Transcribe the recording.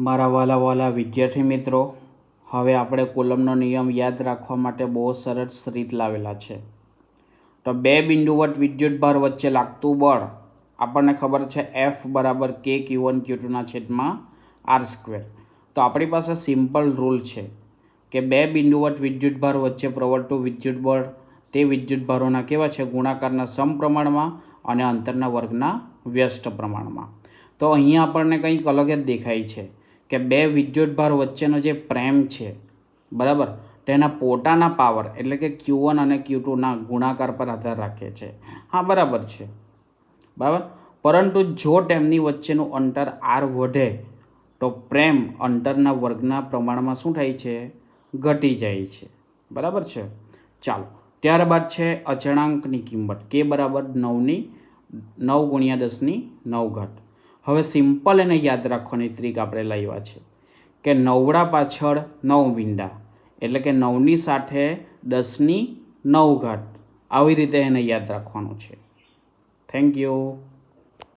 મારા વાલા વાલા વિદ્યાર્થી મિત્રો, હવે આપણે કુલમનો નિયમ યાદ રાખવા માટે બહુ સરસ રીત લાવેલા છે. તો બે બિંદુવત વિદ્યુતભાર વચ્ચે લાગતું બળ આપણને ખબર છે F બરાબર K Q1 Q2 છેદમાં R². તો આપણી પાસે સિમ્પલ રૂલ છે કે બે બિંદુવત વિદ્યુતભાર વચ્ચે પ્રવર્તતું વિદ્યુતબળ તે વિદ્યુતભારોના કેવા છે, ગુણાકારના સમપ્રમાણમાં અને અંતરના વર્ગના વ્યસ્ત પ્રમાણમાં. તો અહીંયા આપણને કંઈક અલગ જ દેખાય છે કે બે વિદ્યુતભાર વચ્ચેનો જે પ્રેમ છે, બરાબર, તેના પોતાના પાવર એટલે કે Q1 અને Q2ના ગુણાકાર પર આધાર રાખે છે. હા, બરાબર છે, બરાબર. પરંતુ જો તેમની વચ્ચેનું અંતર R વધે તો પ્રેમ અંતરના વર્ગના પ્રમાણમાં શું થાય છે, ઘટી જાય છે. બરાબર છે. ચાલો, ત્યારબાદ છે અચળાંકની કિંમત K બરાબર 9 ગુણ્યા 10⁹. હવે સિમ્પલ એને યાદ રાખવાની ટ્રીક આપણે લાવ્યા છે કે 9 પાછળ 9 મીંડા એટલે કે 9ની સાથે 10⁹ આવી રીતે એને યાદ રાખવાનું છે. Thank you.